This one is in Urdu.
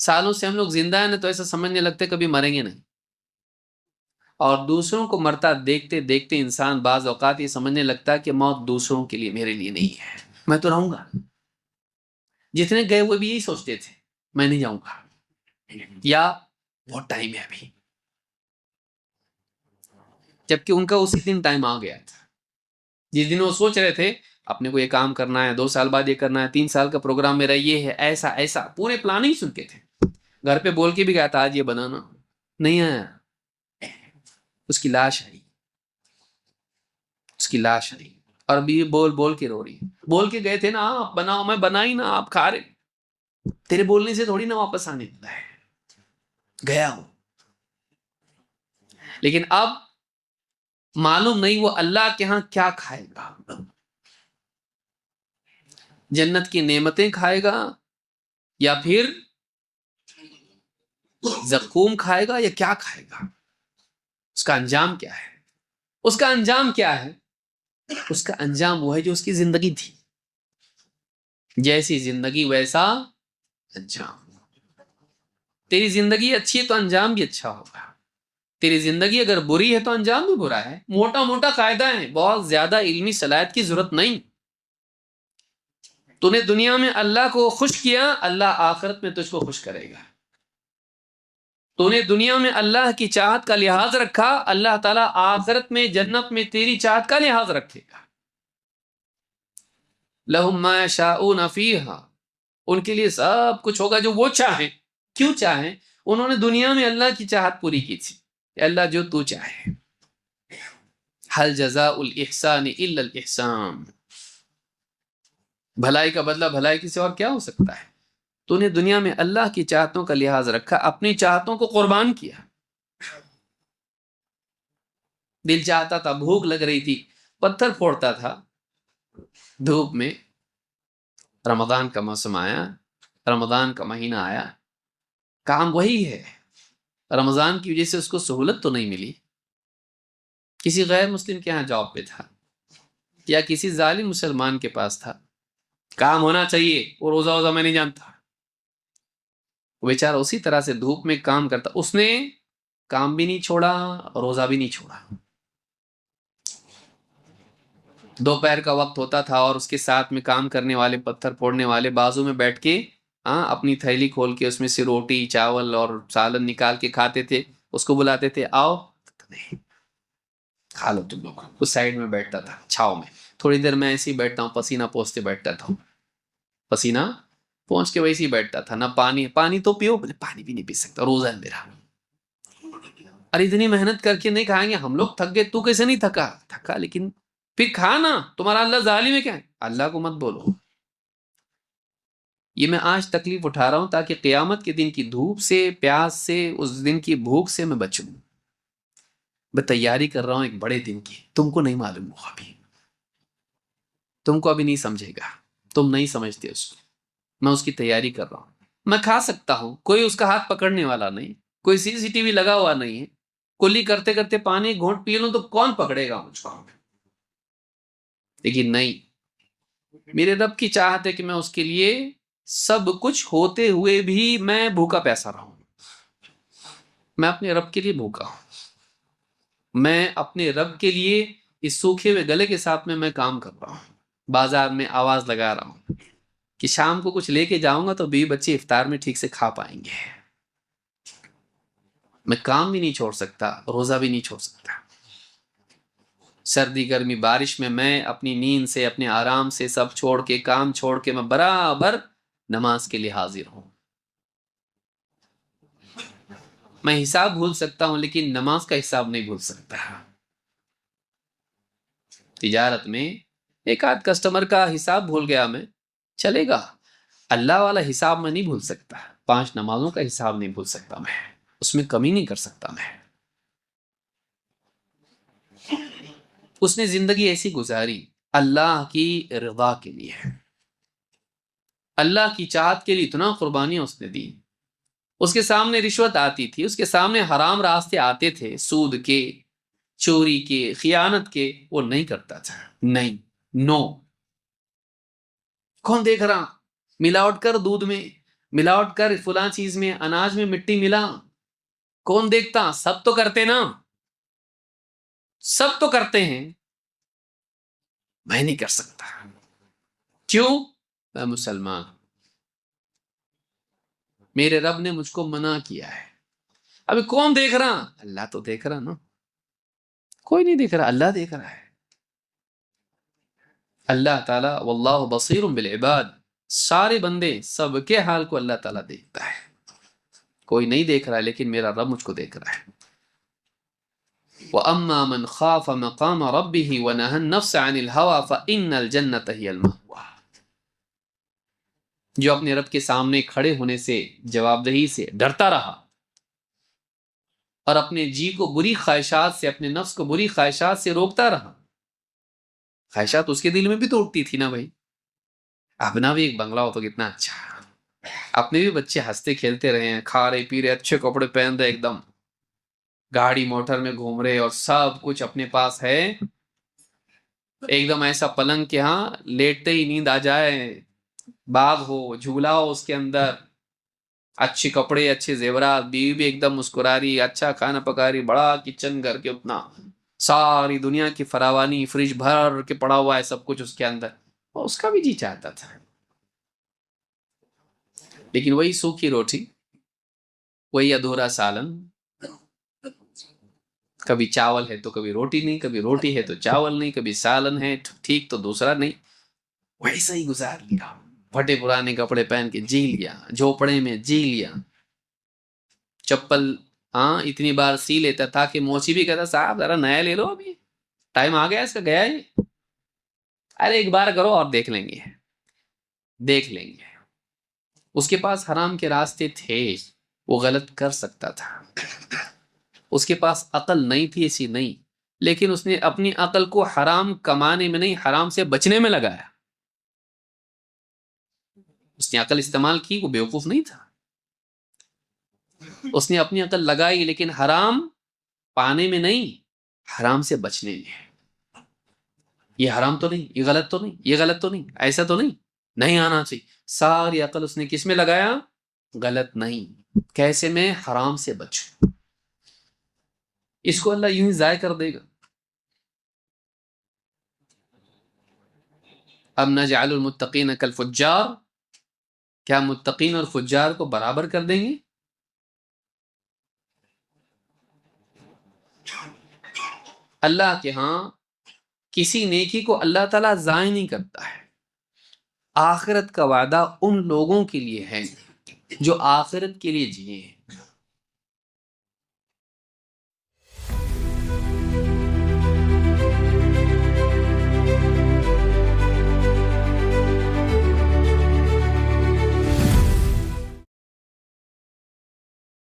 سالوں سے ہم لوگ زندہ ہیں نا تو ایسا سمجھنے لگتے کبھی مریں گے نہیں، اور دوسروں کو مرتا دیکھتے دیکھتے انسان بعض اوقات یہ سمجھنے لگتا ہے کہ موت دوسروں کے لیے، میرے لیے نہیں ہے، میں تو رہوں گا۔ جتنے گئے ہوئے بھی یہی سوچتے تھے میں نہیں جاؤں گا، یا بہت ٹائم ہے ابھی، جبکہ ان کا اسی دن ٹائم آ گیا تھا جس دن وہ سوچ رہے تھے اپنے کو یہ کام کرنا ہے، 2 سال بعد یہ کرنا ہے، 3 سال کا پروگرام میرا یہ ہے، ایسا ایسا پورے پلان ہی سن کے تھے۔ گھر پہ بول کے بھی گیا تھا آج یہ بنانا، نہیں آیا، اس کی لاش آئی، اس کی لاش آئی، اور ابھی بول بول کے رو رہی ہے۔ بول کے گئے تھے نا آپ بناؤ، میں بنائی نا، آپ کھا رہے، تیرے بولنے سے تھوڑی نا واپس آنے والا ہے، گیا ہوں۔ لیکن اب معلوم نہیں وہ اللہ کے ہاں کیا کھائے گا، جنت کی نعمتیں کھائے گا یا پھر زقوم کھائے گا، یا کیا کھائے گا، اس کا انجام کیا ہے؟ اس کا انجام کیا ہے؟ اس کا انجام وہ ہے جو اس کی زندگی تھی، جیسی زندگی ویسا انجام۔ تیری زندگی اچھی ہے تو انجام بھی اچھا ہوگا، تیری زندگی اگر بری ہے تو انجام بھی برا ہے۔ موٹا موٹا قاعدہ ہے، بہت زیادہ علمی صلاحیت کی ضرورت نہیں۔ تو نے دنیا میں اللہ کو خوش کیا، اللہ آخرت میں تجھ کو خوش کرے گا۔ تو نے دنیا میں اللہ کی چاہت کا لحاظ رکھا، اللہ تعالیٰ آخرت میں جنت میں تیری چاہت کا لحاظ رکھے گا۔ لَهُم مَّا يَشَاءُونَ فِيهَا، ان کے لیے سب کچھ ہوگا جو وہ چاہیں۔ کیوں چاہیں؟ انہوں نے دنیا میں اللہ کی چاہت پوری کی تھی کہ اللہ جو تو چاہے۔ هَلْ جَزَاءُ الْإِحْسَانِ إِلَّا الْإِحْسَانُ، بھلائی کا بدلہ بھلائی کی سے اور کیا ہو سکتا ہے؟ تو نے دنیا میں اللہ کی چاہتوں کا لحاظ رکھا، اپنی چاہتوں کو قربان کیا۔ دل چاہتا تھا، بھوک لگ رہی تھی، پتھر پھوڑتا تھا دھوپ میں۔ رمضان کا موسم آیا، رمضان کا مہینہ آیا، کام وہی ہے۔ رمضان کی وجہ سے اس کو سہولت تو نہیں ملی، کسی غیر مسلم کے ہاں جاب پہ تھا، یا کسی ظالم مسلمان کے پاس تھا، کام ہونا چاہیے، وہ روزہ ووزہ میں نہیں جانتا، وہ بیچارہ اسی طرح سے دھوپ میں کام کرتا، اس نے کام بھی نہیں چھوڑا، روزہ بھی نہیں چھوڑا۔ دوپہر کا وقت ہوتا تھا اور اس کے ساتھ میں کام کرنے والے، پتھر پھوڑنے والے بازو میں بیٹھ کے اپنی تھیلی کھول کے اس میں سے روٹی چاول اور سالن نکال کے کھاتے تھے، اس کو بلاتے تھے آؤ، نہیں کھا لو تم لوگ۔ اس سائڈ میں بیٹھتا تھا چھاؤں میں، تھوڑی دیر میں ایسے ہی بیٹھتا ہوں، پسینہ پوچھتے بیٹھتا تھا، پسینہ پہنچ کے ویسے ہی بیٹھتا تھا۔ نہ پانی تو پیو، بولے پانی بھی نہیں پی سکتا، روزہ ہے میرا۔ ارے اتنی محنت کر کے نہیں کھائیں گے ہم لوگ، تھک گئے، تو کیسے نہیں تھکا؟ تھکا لیکن پھر کھانا، تمہارا اللہ ظالم ہے کیا ہے؟ اللہ کو مت بولو۔ یہ میں آج تکلیف اٹھا رہا ہوں تاکہ قیامت کے دن کی دھوپ سے، پیاس سے، اس دن کی بھوک سے میں بچوں۔ میں تیاری کر رہا ہوں ایک بڑے دن کی، تم کو نہیں معلوم ہوگا، ابھی تم کو ابھی نہیں سمجھے گا، تم نہیں سمجھتے اس کو، میں اس کی تیاری کر رہا ہوں۔ میں کھا سکتا ہوں، کوئی اس کا ہاتھ پکڑنے والا نہیں، کوئی CCTV لگا ہوا نہیں ہے، کلی کرتے کرتے پانی گھونٹ پی لوں تو کون پکڑے گا مجھ کو؟ لیکن نہیں، میرے رب کی چاہت ہے کہ میں اس کے لیے سب کچھ ہوتے ہوئے بھی میں بھوکا پیاسا رہوں۔ میں اپنے رب کے لیے بھوکا ہوں، میں اپنے رب کے لیے اس سوکھے ہوئے گلے کے ساتھ میں کام کر رہا ہوں، بازار میں آواز لگا رہا ہوں کہ شام کو کچھ لے کے جاؤں گا تو بیوی بچے افطار میں ٹھیک سے کھا پائیں گے۔ میں کام بھی نہیں چھوڑ سکتا، روزہ بھی نہیں چھوڑ سکتا، سردی گرمی بارش میں اپنی نیند سے، اپنے آرام سے سب چھوڑ کے، کام چھوڑ کے میں برابر نماز کے لیے حاضر ہوں۔ میں حساب بھول سکتا ہوں لیکن نماز کا حساب نہیں بھول سکتا۔ تجارت میں ایک آدھ کسٹمر کا حساب بھول گیا میں، چلے گا، اللہ والا حساب میں نہیں بھول سکتا، 5 نمازوں کا حساب نہیں بھول سکتا، میں اس میں کمی نہیں کر سکتا۔ میں اس نے زندگی ایسی گزاری اللہ کی رضا کے لیے، اللہ کی چاہت کے لیے اتنا قربانیاں اس نے دی۔ اس کے سامنے رشوت آتی تھی، اس کے سامنے حرام راستے آتے تھے، سود کے، چوری کے، خیانت کے، وہ نہیں کرتا تھا، نہیں، نو۔ کون دیکھ رہا؟ ملاوٹ کر دودھ میں، ملاوٹ کر فلاں چیز میں، اناج میں مٹی ملا، کون دیکھتا؟ سب تو کرتے نا، سب تو کرتے ہیں، میں نہیں کر سکتا، کیوں؟ میں مسلمان، میرے رب نے مجھ کو منع کیا ہے۔ ابھی کون دیکھ رہا؟ اللہ تو دیکھ رہا نا، کوئی نہیں دیکھ رہا، اللہ دیکھ رہا ہے۔ اللہ تعالیٰ واللہ بصیر بالعباد، سارے بندے سب کے حال کو اللہ تعالیٰ دیکھتا ہے، کوئی نہیں دیکھ رہا ہے لیکن میرا رب مجھ کو دیکھ رہا ہے۔ وَأَمَّا مَنْ خَافَ مَقَامَ رَبِّهِ وَنَهَى النَّفْسَ عَنِ الْهَوَى فَإِنَّ الْجَنَّةَ هِيَ الْمَأْوَىٰ، جو اپنے رب کے سامنے کھڑے ہونے سے، جواب دہی سے ڈرتا رہا اور اپنے جی کو بری خواہشات سے، اپنے نفس کو بری خواہشات سے روکتا رہا، خواہشات اس کے دل میں بھی تو اٹھتی تھی نا بھائی، اپنا بھی ایک بنگلہ ہو تو کتنا اچھا، اپنے بھی بچے ہنستے کھیلتے رہے ہیں، کھا رہے پی رہے، اچھے کپڑے پہن رہے، ایک دم گاڑی موٹر میں گھوم رہے اور سب کچھ اپنے پاس ہے، ایک دم ایسا پلنگ کہ ہاں لیٹتے ہی نیند آ جائے، باغ ہو، جھولا ہو اس کے اندر، اچھے کپڑے، اچھے زیورات، بیوی بھی ایک دم مسکرا رہی، اچھا کھانا پکا رہی، بڑا کچن گھر کے، اتنا ساری دنیا کی فراوانی، فریج بھر کے پڑا ہوا ہے سب کچھ اس کے اندر، اور اس کا بھی جی چاہتا تھا، لیکن وہی سوکھی روٹی، وہی ادھورا سالن، کبھی چاول ہے تو کبھی روٹی نہیں، کبھی روٹی ہے تو چاول نہیں، کبھی سالن ہے ٹھیک تو دوسرا نہیں، ویسا ہی گزار لیا، پھٹے پرانے کپڑے پہن کے جی لیا، جھوپڑے میں جی لیا، چپل ہاں اتنی بار سی لیتا تھا کہ موچی بھی کہتا صاحب ذرا نیا لے لو، ابھی ٹائم آ گیا اس کا، گیا ہی، ارے ایک بار کرو اور دیکھ لیں گے، دیکھ لیں گے۔ اس کے پاس حرام کے راستے تھے، وہ غلط کر سکتا تھا، اس کے پاس عقل نہیں تھی ایسی نہیں، لیکن اس نے اپنی عقل کو حرام کمانے میں نہیں، حرام سے بچنے میں لگایا، اس نے عقل استعمال کی، وہ بیوقوف نہیں تھا، اس نے اپنی عقل لگائی لیکن حرام پانے میں نہیں، حرام سے بچنے میں، یہ حرام تو نہیں، یہ غلط تو نہیں، یہ غلط تو نہیں، ایسا تو نہیں، نہیں آنا چاہیے، ساری عقل اس نے کس میں لگایا؟ غلط نہیں، کیسے میں؟ حرام سے بچوں، اس کو اللہ یوں ہی ضائع کر دے گا۔ اب نجعل المتقین کالفجار، کیا متقین اور فجار کو برابر کر دیں گے؟ اللہ کے ہاں کسی نیکی کو اللہ تعالیٰ ضائع نہیں کرتا ہے، آخرت کا وعدہ ان لوگوں کے لیے ہے جو آخرت کے لیے جیے ہیں،